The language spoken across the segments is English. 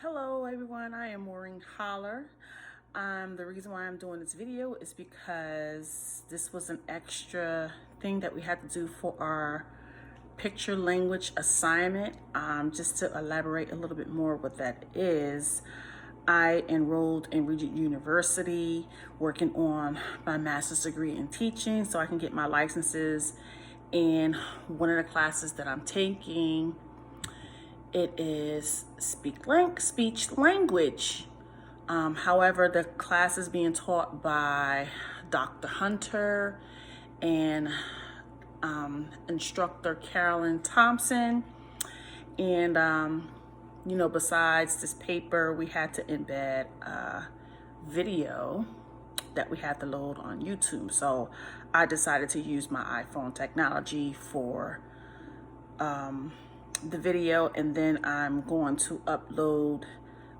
Hello everyone, I am Maureen Holler. The reason why I'm doing this video is because this was an extra thing that we had to do for our picture language assignment. Just to elaborate a little bit more what that is, I enrolled in Regent University working on my master's degree in teaching so I can get my licenses. And one of the classes that I'm taking, it is speech language. However, the class is being taught by Dr. Hunter and instructor Carolyn Thompson. And, besides this paper, we had to embed a video that we had to load on YouTube. So I decided to use my iPhone technology for the video, and then I'm going to upload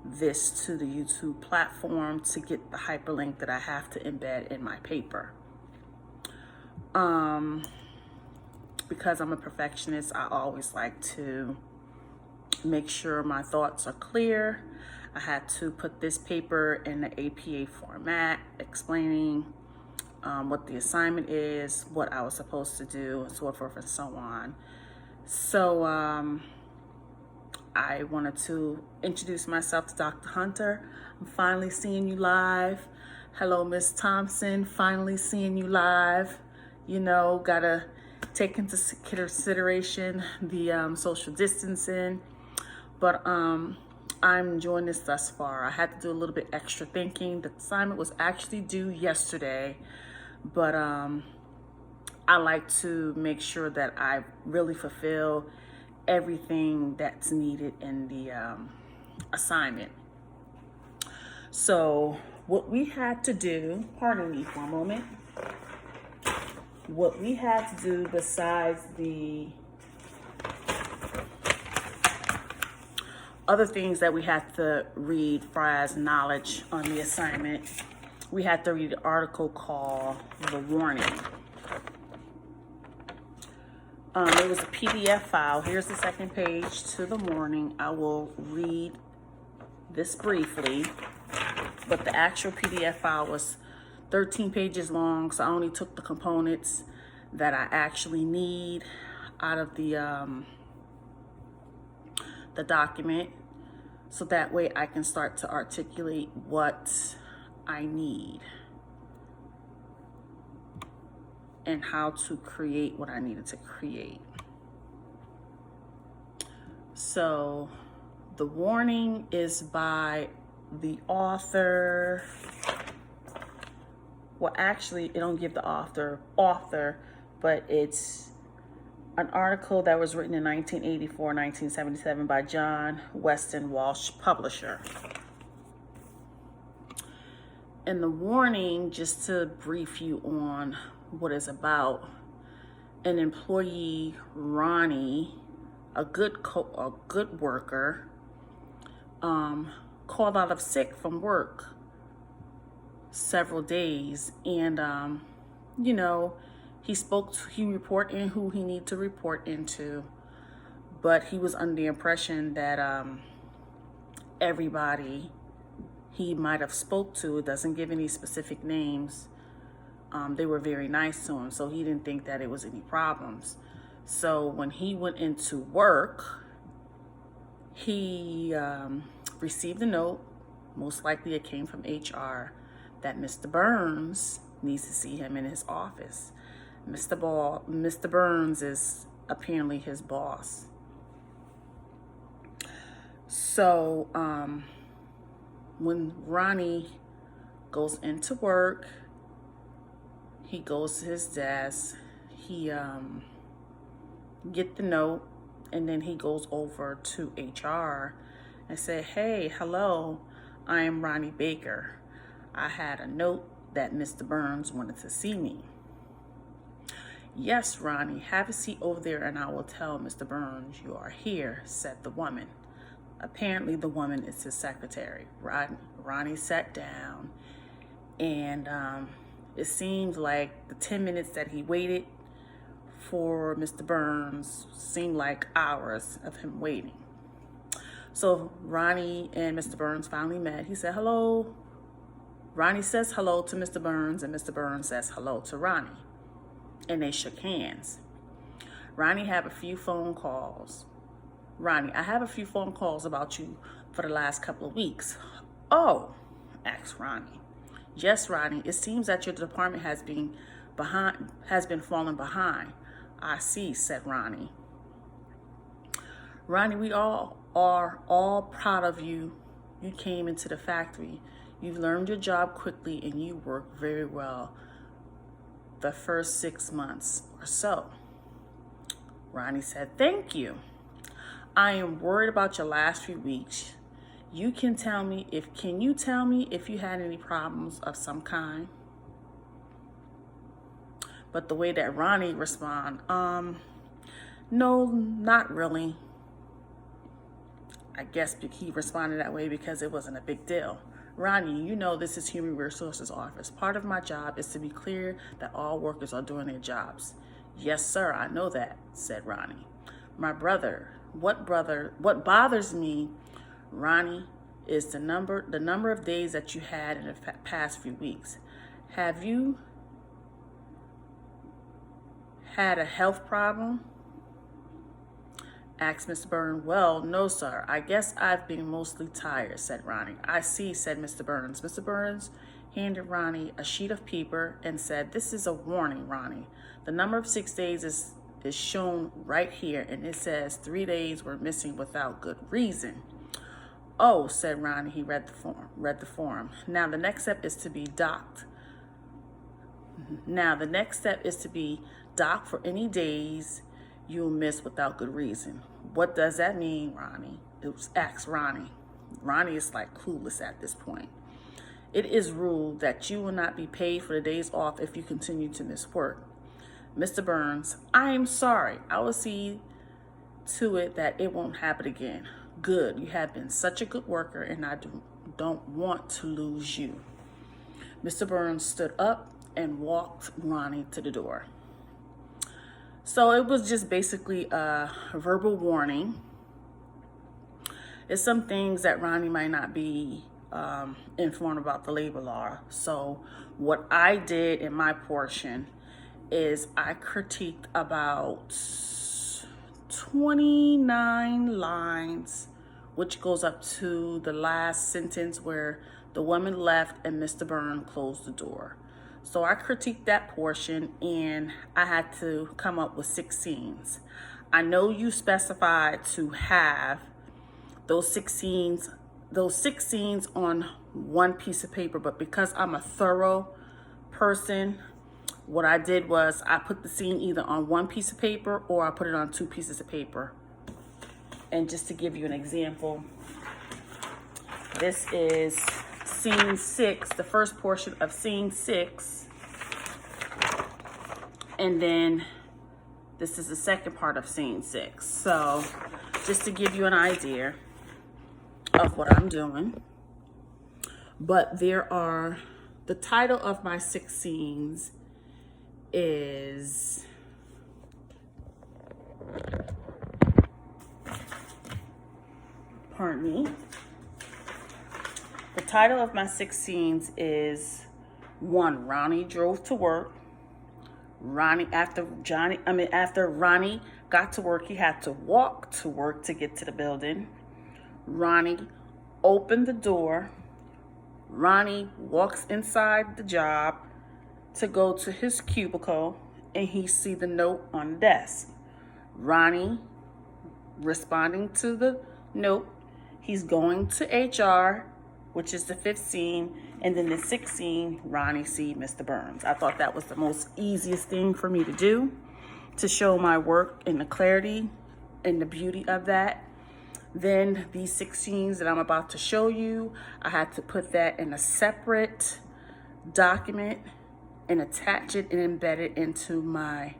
this to the YouTube platform to get the hyperlink that I have to embed in my paper. Because I'm a perfectionist, I always like to make sure my thoughts are clear. I had to put this paper in the APA format, explaining what the assignment is, what I was supposed to do, and so forth and so on. So I wanted to introduce myself to Dr. Hunter. I'm finally seeing you live. Hello, Miss Thompson. Finally seeing you live. Gotta take into consideration the social distancing. But I'm enjoying this thus far. I had to do a little bit extra thinking. The assignment was actually due yesterday, but I like to make sure that I really fulfill everything that's needed in the assignment. So what we had to do, pardon me for a moment, what we had to do besides the other things that we had to read for as knowledge on the assignment, we had to read an article called The Warning. It was a PDF file. Here's the second page to the warning. I will read this briefly, but the actual PDF file was 13 pages long, so I only took the components that I actually need out of the document, so that way I can start to articulate what I need and how to create what I needed to create. So the warning is by the author. Well, actually, it don't give the author, but it's an article that was written in 1984, 1977 by John Weston Walsh, publisher. And the warning, just to brief you on what it's about, an employee, Ronnie, a good worker, called out of sick from work several days, and he reported in who he needed to report into, but he was under the impression that everybody he might have spoke to, it doesn't give any specific names, they were very nice to him, so he didn't think that it was any problems. So when he went into work, he received a note, most likely it came from HR, that Mr. Burns needs to see him in his office. Mr. Burns is apparently his boss. So when Ronnie goes into work, he goes to his desk, he get the note, and then he goes over to HR and say, "Hey, hello, I am Ronnie Baker. I had a note that Mr. Burns wanted to see me." "Yes, Ronnie, have a seat over there and I will tell Mr. Burns you are here," said the woman. Apparently the woman is his secretary. Ronnie sat down, and it seemed like the 10 minutes that he waited for Mr. Burns seemed like hours of him waiting. So Ronnie and Mr. Burns finally met. He said, hello. Ronnie says hello to Mr. Burns, and Mr. Burns says hello to Ronnie. And they shook hands. Ronnie had a few phone calls. Ronnie, I have a few phone calls about you for the last couple of weeks. Oh, asked Ronnie. Yes, Ronnie, it seems that your department has been falling behind. I see, said Ronnie. Ronnie, we all are all proud of you. You came into the factory. You learned your job quickly and you worked very well the first 6 months or so. Ronnie said, thank you. I am worried about your last few weeks. Can you tell me if you had any problems of some kind? But the way that Ronnie responded, no, not really. I guess he responded that way because it wasn't a big deal. Ronnie, you know this is Human Resources Office. Part of my job is to be clear that all workers are doing their jobs. Yes, sir, I know that, said Ronnie. What bothers me, Ronnie, is the number of days that you had in the past few weeks. Have you had a health problem? Asked Mr. Burns. Well, no, sir. I guess I've been mostly tired, said Ronnie. I see, said Mr. Burns. Mr. Burns handed Ronnie a sheet of paper and said, this is a warning, Ronnie. The number of 6 days is shown right here, and it says 3 days were missing without good reason. Oh, said Ronnie. He read the form. Now the next step is to be docked. For any days you'll miss without good reason. What does that mean, Ronnie? It was asked Ronnie. Ronnie is like clueless at this point. It is ruled that you will not be paid for the days off if you continue to miss work. Mr. Burns, I am sorry. I will see to it that it won't happen again. Good. You have been such a good worker, and I don't want to lose you. Mr. Burns stood up and walked Ronnie to the door. So it was just basically a verbal warning. It's some things that Ronnie might not be informed about the labor law. So what I did in my portion is I critiqued about 29 lines, which goes up to the last sentence where the woman left and Mr. Burns closed the door. So I critiqued that portion and I had to come up with 6 scenes. I know you specified to have those 6 scenes on one piece of paper, but because I'm a thorough person, what I did was I put the scene either on one piece of paper or I put it on 2 pieces of paper. And just to give you an example, this is scene 6, the first portion of scene 6. And then this is the second part of scene 6. So just to give you an idea of what I'm doing. But the title of my 6 scenes is The title of my 6 scenes is 1, Ronnie drove to work. After Ronnie got to work, he had to walk to work to get to the building. Ronnie opened the door. Ronnie walks inside the job to go to his cubicle, and he see the note on the desk. Ronnie responding to the note. He's going to HR, which is the 5th scene, and then the 6th scene, Ronnie see Mr. Burns. I thought that was the most easiest thing for me to do, to show my work and the clarity and the beauty of that. Then these 6 scenes that I'm about to show you, I had to put that in a separate document and attach it and embed it into my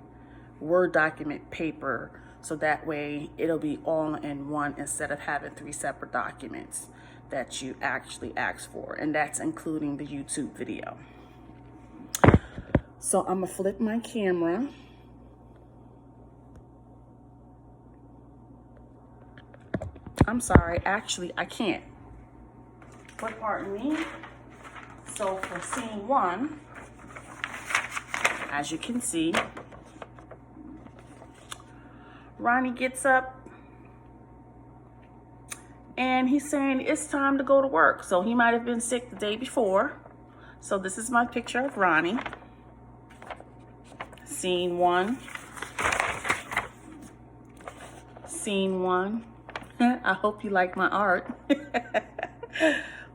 Word document paper, so that way it'll be all in one instead of having 3 separate documents that you actually asked for, and that's including the YouTube video. So I'm gonna flip my camera. I'm sorry, actually, I can't. But pardon me. So for scene 1, as you can see, Ronnie gets up and he's saying it's time to go to work. So he might have been sick the day before. So this is my picture of Ronnie. Scene 1. Scene 1. I hope you like my art.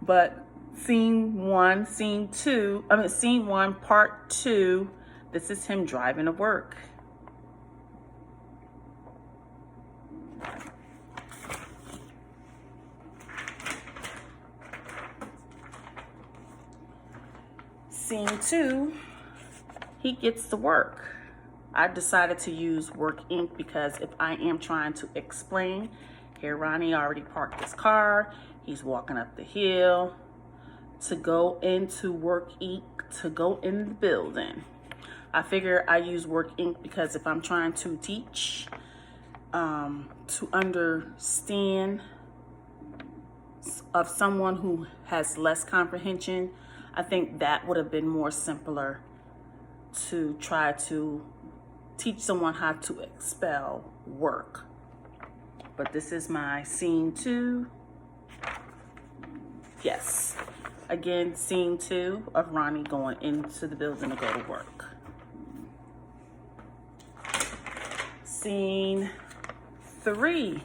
But scene 1, scene 2, scene 1, part 2, this is him driving to work. Scene 2, he gets to work. I decided to use work ink because if I am trying to explain, here Ronnie already parked his car. He's walking up the hill to go into work ink, to go in the building. I figure I use work ink because if I'm trying to teach, to understand of someone who has less comprehension, I think that would have been more simpler to try to teach someone how to expel work. But this is my scene 2. Yes. Again, scene 2 of Ronnie going into the building to go to work. Scene 3.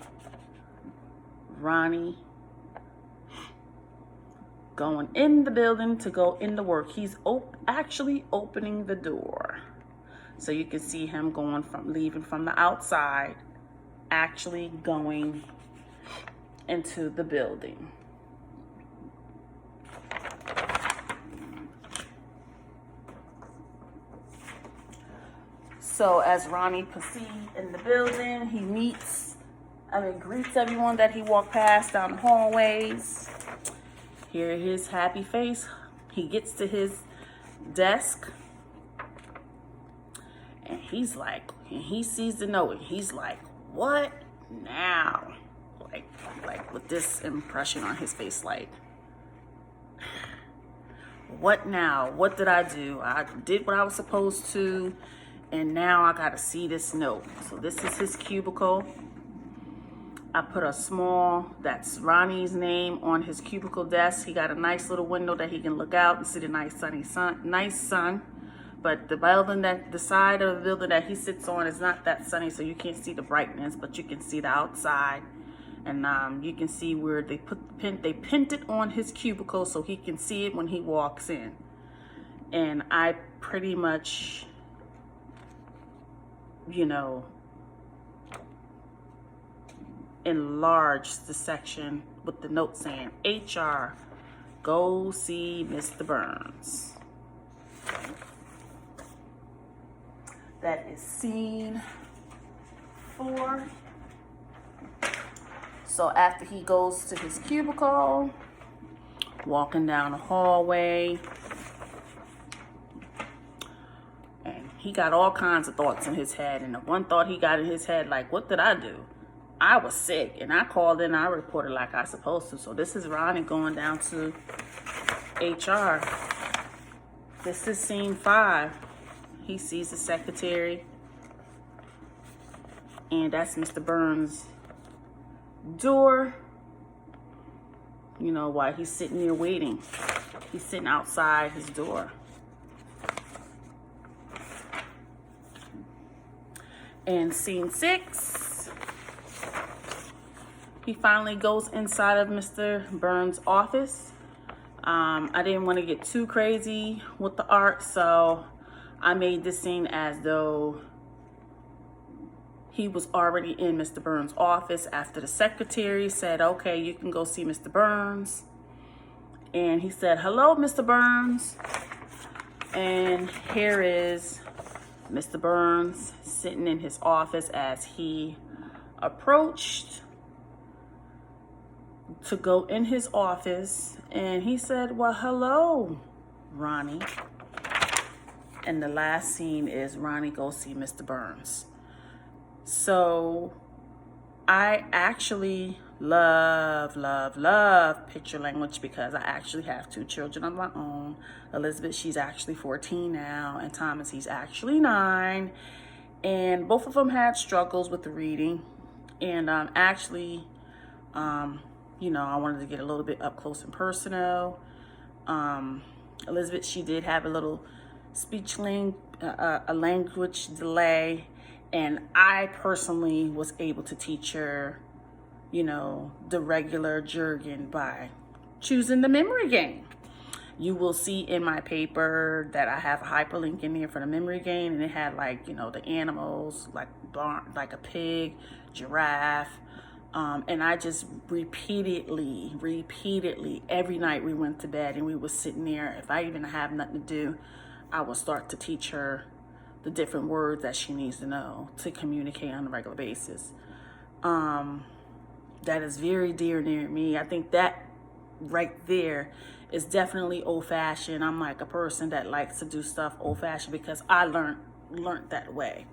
Ronnie going in the building to go into work. He's actually opening the door. So you can see him leaving from the outside, actually going into the building. So as Ronnie proceeds in the building, he greets everyone that he walked past down the hallways. Here his happy face. He gets to his desk and he sees the note and he's like, what now? Like with this impression on his face, like, what now? What did I do? I did what I was supposed to, and now I gotta see this note. So this is his cubicle. I put that's Ronnie's name on his cubicle desk. He got a nice little window that he can look out and see the nice sun. But the side of the building that he sits on is not that sunny, so you can't see the brightness, but you can see the outside. And you can see where they pinned it on his cubicle so he can see it when he walks in. And I pretty much, enlarged the section with the note saying, HR, go see Mr. Burns. That is scene 4. So after he goes to his cubicle, walking down the hallway, and he got all kinds of thoughts in his head. And the one thought he got in his head, like, what did I do? I was sick, and I called in, I reported like I supposed to. So this is Ronnie going down to HR. This is scene 5. He sees the secretary, and that's Mr. Burns' door. While he's sitting there waiting. He's sitting outside his door. And scene 6, he finally goes inside of Mr. Burns' office. I didn't want to get too crazy with the art, so I made this scene as though he was already in Mr. Burns' office after the secretary said, okay, you can go see Mr. Burns. And he said, hello, Mr. Burns. And here is Mr. Burns sitting in his office as he approached to go in his office. And he said, well, hello, Ronnie. And the last scene is Ronnie goes see Mr. Burns. So I actually love picture language because I actually have 2 children of my own. Elizabeth, she's actually 14 now, and Thomas, he's actually 9. And both of them had struggles with the reading. And you know, I wanted to get a little bit up close and personal. Elizabeth, she did have a little a language delay, and I personally was able to teach her, you know, the regular jargon by choosing the memory game. You will see in my paper that I have a hyperlink in there for the memory game, and it had, like, you know, the animals, like a pig, giraffe, and I just repeatedly, every night we went to bed and we were sitting there. If I even have nothing to do, I would start to teach her the different words that she needs to know to communicate on a regular basis. That is very dear near me. I think that right there is definitely old-fashioned. I'm like a person that likes to do stuff old-fashioned because I learned that way.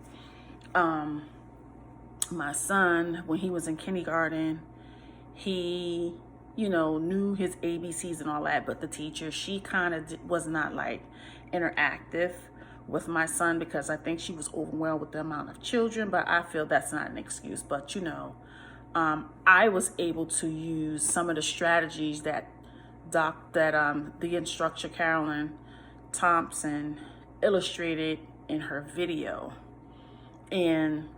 My son, when he was in kindergarten, he, you know, knew his ABCs and all that, but the teacher, she kind of was not like interactive with my son because I think she was overwhelmed with the amount of children, but I feel that's not an excuse. But, you know, I was able to use some of the strategies that the instructor Carolyn Thompson illustrated in her video. And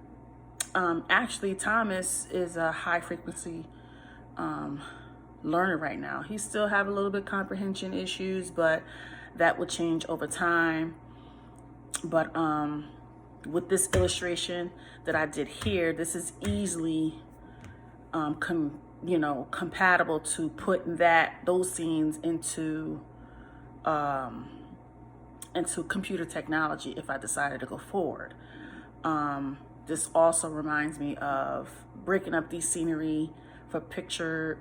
actually, Thomas is a high frequency learner right now. He still have a little bit comprehension issues, but that will change over time. But with this illustration that I did here, this is easily compatible to put those scenes into computer technology if I decided to go forward. This also reminds me of breaking up these scenery for picture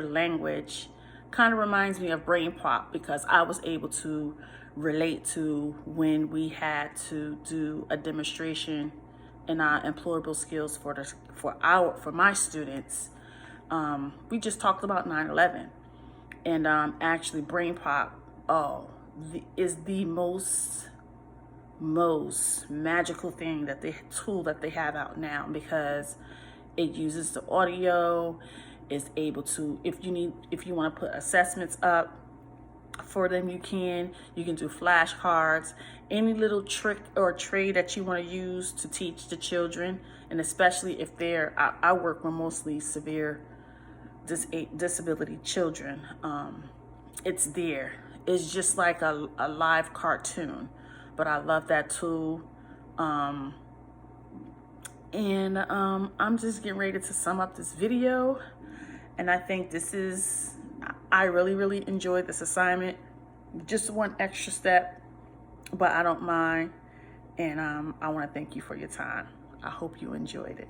language. Kind of reminds me of Brain Pop because I was able to relate to when we had to do a demonstration in our employable skills for my students. We just talked about 9/11, and actually Brain Pop is the most magical tool that they have out now because it uses the audio. Is able to, if you want to put assessments up for them, you can do flashcards, any little trick or trade that you want to use to teach the children. And especially if I work with mostly severe disability children. It's there. It's just like a live cartoon, but I love that tool. I'm just getting ready to sum up this video. And I think I really enjoyed this assignment. Just one extra step, but I don't mind. And I want to thank you for your time. I hope you enjoyed it.